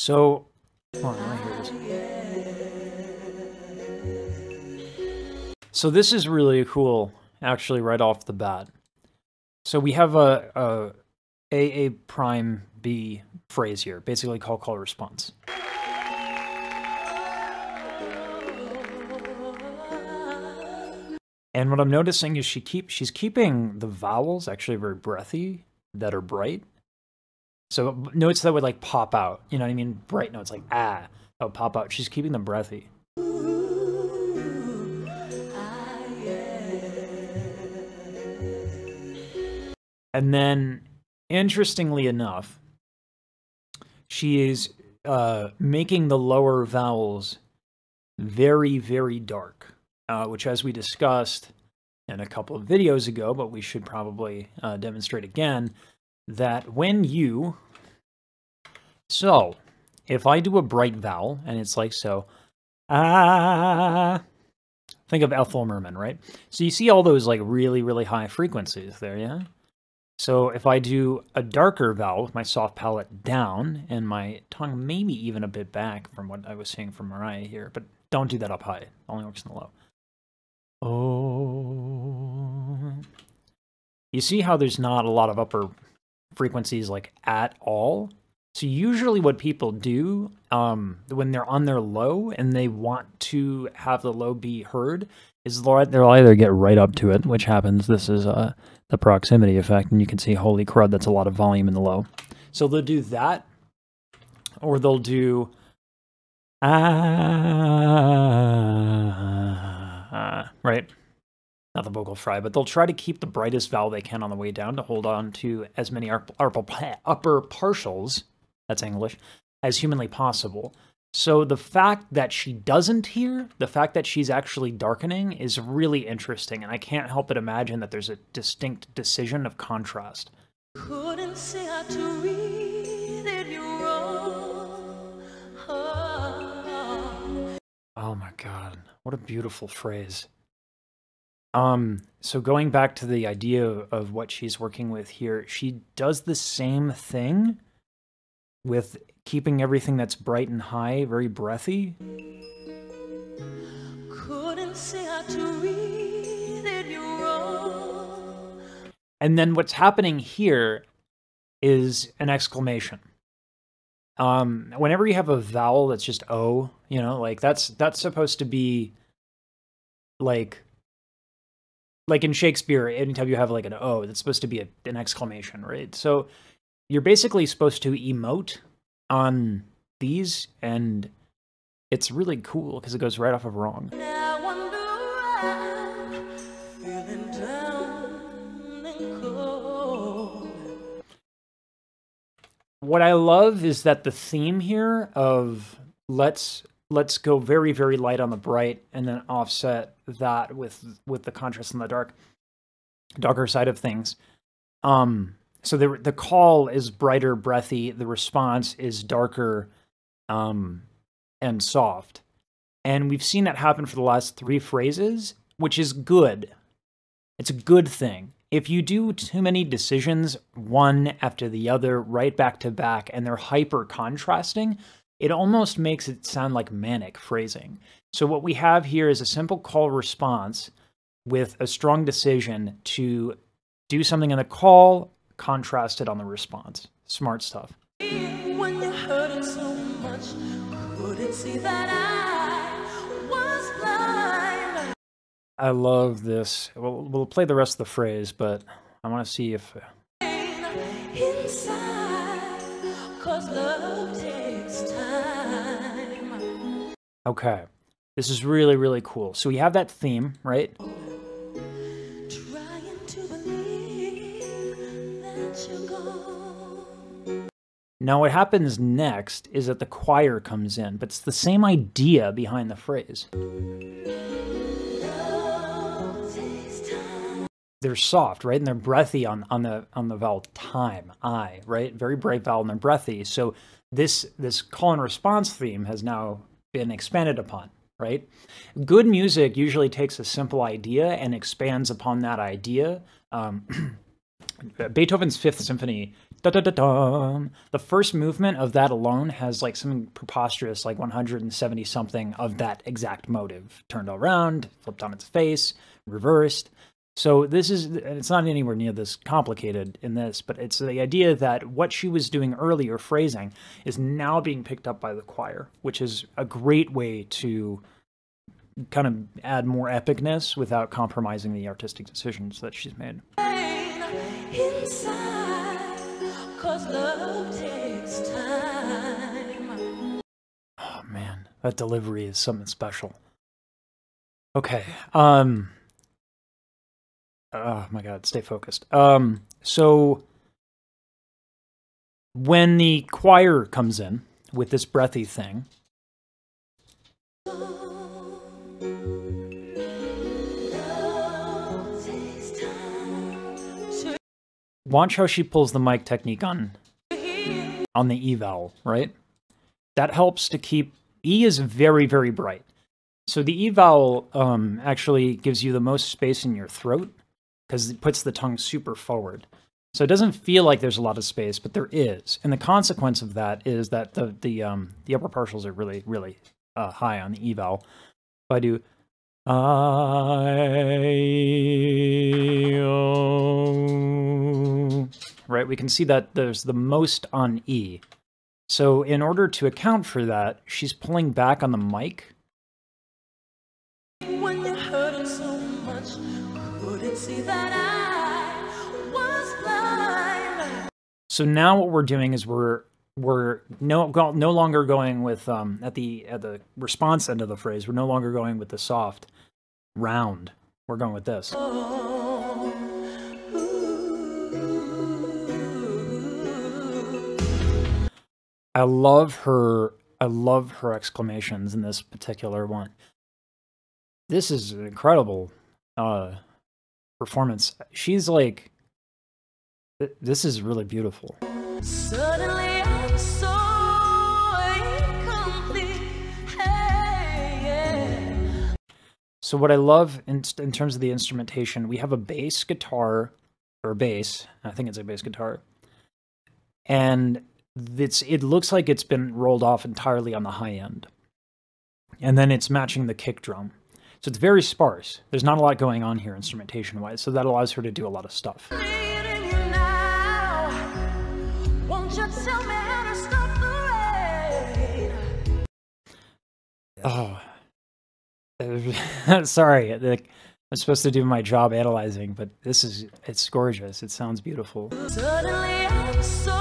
So, hold on, I hear this. So this is really cool, actually, right off the bat. So we have a prime B phrase here, basically call response. And what I'm noticing is she's keeping the vowels actually very breathy that are bright. So notes that would like pop out, you know what I mean? Bright notes like ah, that would pop out. She's keeping them breathy. And then, interestingly enough, she is making the lower vowels very, very dark, which, as we discussed in a couple of videos ago, but we should probably demonstrate again, that when you... So, if I do a bright vowel, and it's like so, ah... Think of Ethel Merman, right? So you see all those like really, really high frequencies there, yeah? So if I do a darker vowel with my soft palate down and my tongue maybe even a bit back from what I was saying from Mariah here, but don't do that up high. It only works in the low. Oh. You see how there's not a lot of upper frequencies like at all? So usually what people do when they're on their low and they want to have the low be heard is they'll either get right up to it, which happens. This is the proximity effect, and you can see, holy crud, that's a lot of volume in the low. So they'll do that, or they'll do right? Not the vocal fry, but they'll try to keep the brightest vowel they can on the way down to hold on to as many upper partials, that's English, as humanly possible. So the fact that she doesn't hear, the fact that she's actually darkening is really interesting, and I can't help but imagine that there's a distinct decision of contrast. Couldn't say how to read it, you're wrong. Oh my God, what a beautiful phrase. So going back to the idea of what she's working with here, she does the same thing with keeping everything that's bright and high, very breathy. Couldn't say how to read it, you're wrong. And then what's happening here is an exclamation. Whenever you have a vowel that's just O, you know, like that's supposed to be like in Shakespeare, anytime you have like an O, that's supposed to be an exclamation, right? So you're basically supposed to emote on these, and it's really cool because it goes right off of wrong. What I love is that the theme here of let's go very, very light on the bright and then offset that with the contrast on the darker side of things. So the call is brighter, breathy. The response is darker and soft. And we've seen that happen for the last 3 phrases, which is good. It's a good thing. If you do too many decisions, one after the other, right back to back, and they're hyper contrasting, it almost makes it sound like manic phrasing. So what we have here is a simple call response with a strong decision to do something in the call, contrasted on the response. Smart stuff. When you heard it so much, couldn't see that I was blind. I love this. We'll play the rest of the phrase, but I want to see if... Inside, 'cause love takes time. Okay. This is really, really cool. So we have that theme, right? Now what happens next is that the choir comes in, but it's the same idea behind the phrase. They're soft, right? And they're breathy on the vowel time, I, right? Very bright vowel and they're breathy. So this call and response theme has now been expanded upon, right? Good music usually takes a simple idea and expands upon that idea. Beethoven's Fifth Symphony Da-da-da-dum. The first movement of that alone has like something preposterous, like 170 something of that exact motive. Turned all around, flipped on its face, reversed. So this is, it's not anywhere near this complicated in this, but it's the idea that what she was doing earlier, phrasing, is now being picked up by the choir, which is a great way to kind of add more epicness without compromising the artistic decisions that she's made. Inside, 'cause love takes time. Oh man, that delivery is something special. Okay, oh my god, stay focused. So when the choir comes in with this breathy thing, watch how she pulls the mic technique on the E vowel, right? That helps to keep, E is very, very bright. So the E vowel actually gives you the most space in your throat because it puts the tongue super forward. So it doesn't feel like there's a lot of space, but there is. And the consequence of that is that the upper partials are really, really high on the E vowel. If I do right, we can see that there's the most on E. So in order to account for that, she's pulling back on the mic. When you hurt it so much, couldn't see that I was blind. So now what we're doing is we're no longer going with at the response end of the phrase. We're no longer going with the soft round. We're going with this. I love her exclamations in this particular one. This is an incredible performance. She's like, this is really beautiful. Suddenly I'm so incomplete. Hey, yeah. So what I love in terms of the instrumentation, we have a bass guitar, or bass, I think it's a bass guitar, and it looks like it's been rolled off entirely on the high end. And then it's matching the kick drum. So it's very sparse. There's not a lot going on here instrumentation-wise, so that allows her to do a lot of stuff. Oh. Sorry, I'm supposed to do my job analyzing, but it's gorgeous. It sounds beautiful. Suddenly I'm so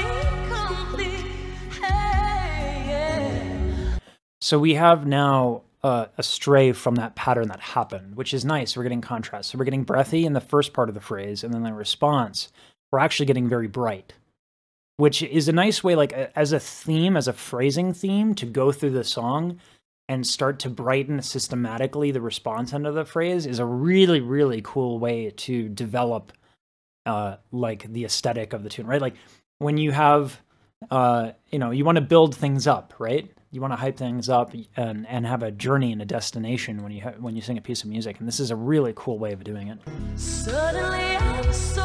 incomplete. Hey, yeah. So we have now a stray from that pattern that happened, which is nice. We're getting contrast. So we're getting breathy in the first part of the phrase, and then the response, we're actually getting very bright, which is a nice way, like as a theme, as a phrasing theme, to go through the song and start to brighten systematically the response end of the phrase is a really, really cool way to develop like the aesthetic of the tune, right? Like when you have, you know, you want to build things up, right? You want to hype things up and have a journey and a destination when you sing a piece of music, and this is a really cool way of doing it. Suddenly I'm so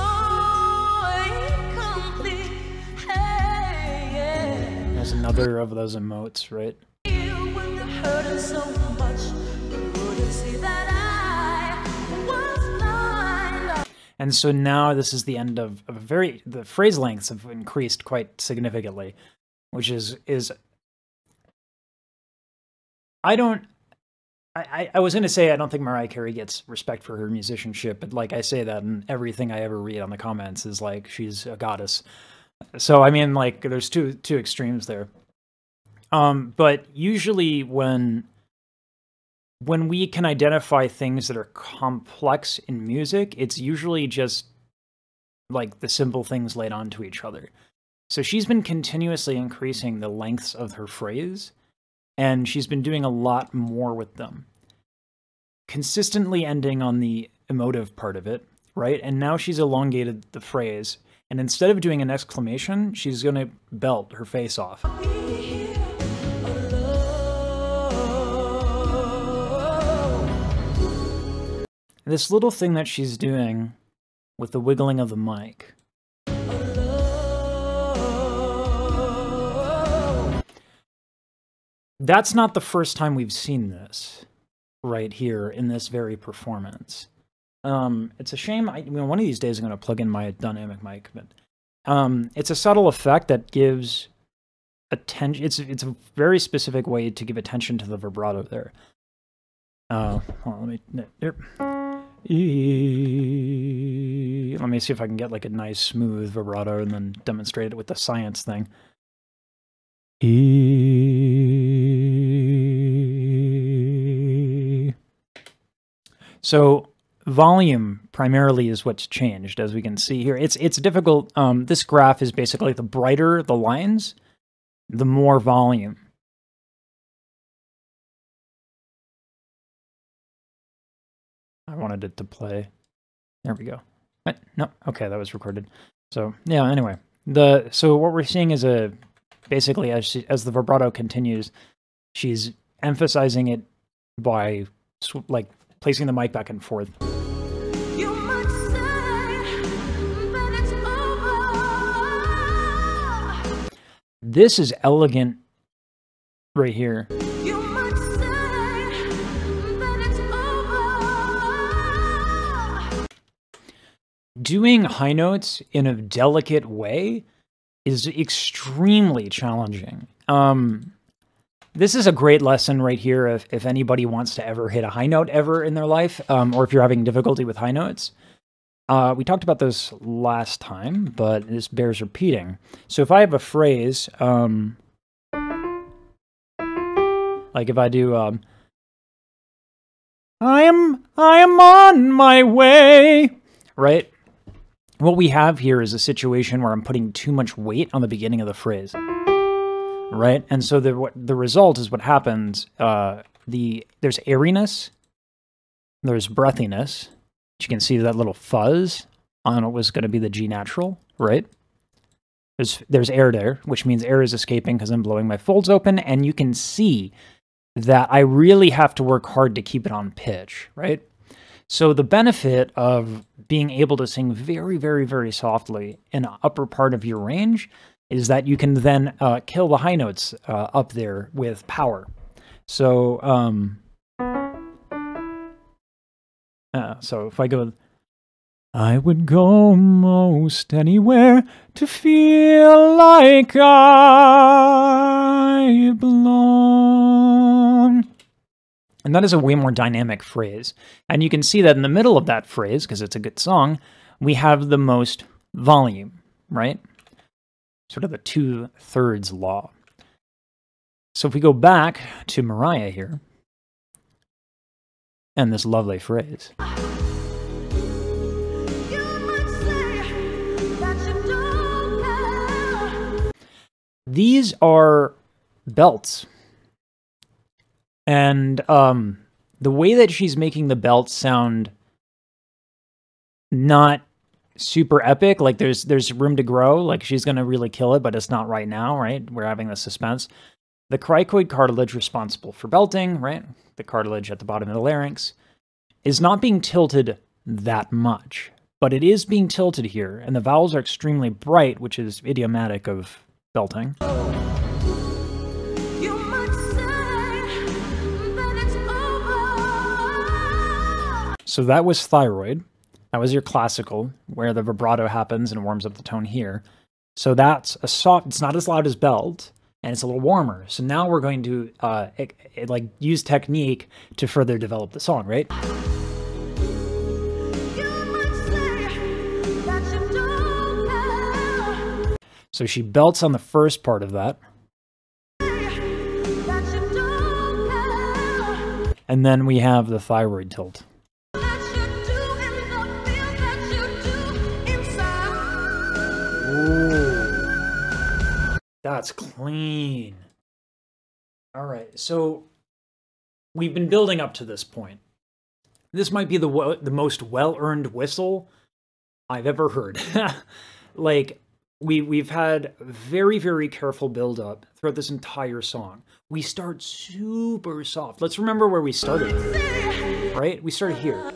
incomplete. Hey, yeah. There's another of those emotes, right? So much, see that I was blind. And so now this is the end of the phrase lengths have increased quite significantly, which is I was going to say I don't think Mariah Carey gets respect for her musicianship, but like I say that, and everything I ever read on the comments is like she's a goddess. So I mean, like there's two extremes there. But usually when we can identify things that are complex in music, it's usually just like the simple things laid onto each other. So she's been continuously increasing the lengths of her phrase, and she's been doing a lot more with them. Consistently ending on the emotive part of it, right? And now she's elongated the phrase, and instead of doing an exclamation, she's going to belt her face off. This little thing that she's doing with the wiggling of the mic. That's not the first time we've seen this right here in this very performance. It's a shame. One of these days I'm going to plug in my dynamic mic, but it's a subtle effect that gives attention. It's a very specific way to give attention to the vibrato there. Hold on, let me see if I can get like a nice smooth vibrato and then demonstrate it with the science thing. So volume primarily is what's changed, as we can see here. It's difficult. This graph is basically the brighter the lines, the more volume. I wanted it to play. There we go. What? No, okay, that was recorded. So yeah. Anyway, so what we're seeing is basically as the vibrato continues, she's emphasizing it by like placing the mic back and forth. You might say that it's over. This is elegant right here. You might say that it's over. Doing high notes in a delicate way is extremely challenging. This is a great lesson right here if anybody wants to ever hit a high note ever in their life, or if you're having difficulty with high notes. We talked about this last time, but this bears repeating. So if I have a phrase, like if I do, I am on my way, right? What we have here is a situation where I'm putting too much weight on the beginning of the phrase. Right, and so the result is what happens. There's airiness, there's breathiness. You can see that little fuzz on what was going to be the G natural, right? There's air there, which means air is escaping because I'm blowing my folds open, and you can see that I really have to work hard to keep it on pitch, right? So the benefit of being able to sing very, very, very softly in the upper part of your range is that you can then kill the high notes up there with power. So, so if I go, I would go most anywhere to feel like I belong. And that is a way more dynamic phrase. And you can see that in the middle of that phrase, because it's a good song, we have the most volume, right? Sort of the 2/3 law. So if we go back to Mariah here, and this lovely phrase. These are belts. And the way that she's making the belts sound not super epic, like there's room to grow, like she's gonna really kill it, but it's not right now, right? We're having the suspense. The cricoid cartilage responsible for belting, right? The cartilage at the bottom of the larynx is not being tilted that much, but it is being tilted here, and the vowels are extremely bright, which is idiomatic of belting. So that was thyroid. That was your classical, where the vibrato happens and warms up the tone here. So that's a soft, it's not as loud as belt, and it's a little warmer. So now we're going to like use technique to further develop the song, right? So she belts on the first part of that. And then we have the thyroid tilt. Ooh, that's clean. All right, so we've been building up to this point. This might be the most well-earned whistle I've ever heard. Like, we've had very, very careful build-up throughout this entire song. We start super soft. Let's remember where we started, right? We started here.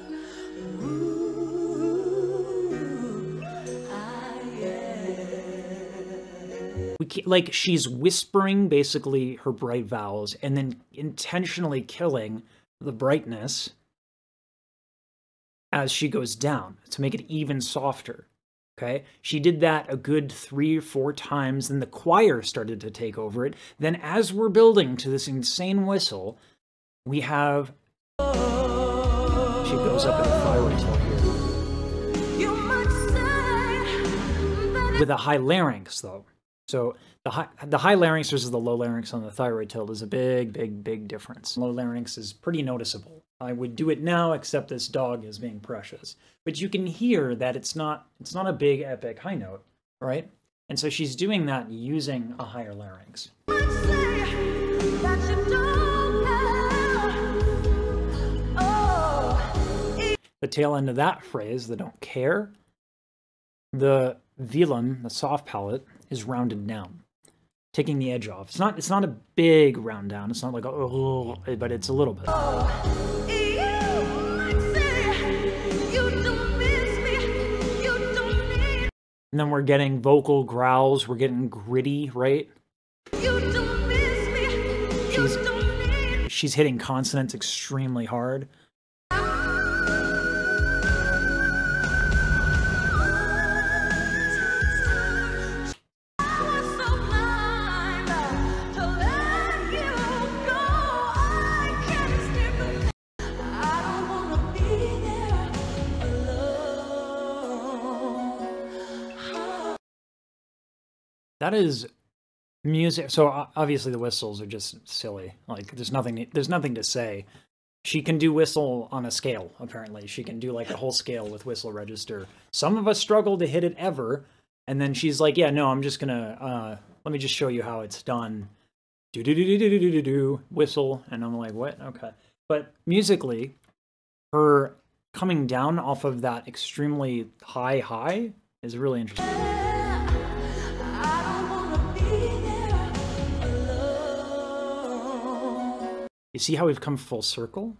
like she's whispering basically her bright vowels and then intentionally killing the brightness as she goes down to make it even softer. Okay, she did that a good 3 or 4 times, then the choir started to take over it. Then as we're building to this insane whistle, we have, she goes up in the thyroid tail here. With a high larynx though. So the high larynx versus the low larynx on the thyroid tail is a big difference. Low larynx is pretty noticeable. I would do it now, except this dog is being precious. But you can hear that it's not a big epic high note, right? And so she's doing that using a higher larynx. The tail end of that phrase, the don't care, the velum, the soft palate, is rounded down, taking the edge off. It's not a big round down. It's not like oh, but it's a little bit. And then we're getting vocal growls. We're getting gritty, right? She's hitting consonants extremely hard. That is music. So obviously the whistles are just silly. Like there's nothing to say. She can do whistle on a scale, apparently. She can do like a whole scale with whistle register. Some of us struggle to hit it ever. And then she's like, yeah, no, I'm just gonna, let me just show you how it's done. Do, whistle. And I'm like, what? Okay. But musically, her coming down off of that extremely high is really interesting. You see how we've come full circle?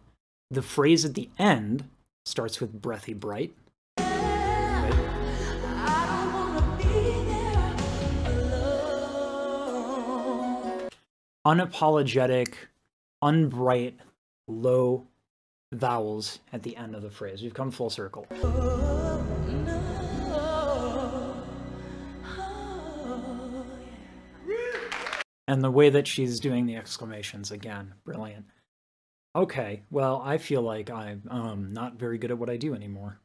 The phrase at the end starts with breathy bright. Right? Unapologetic, unbright, low vowels at the end of the phrase. We've come full circle. And the way that she's doing the exclamations, again, brilliant. Okay, well, I feel like I'm not very good at what I do anymore.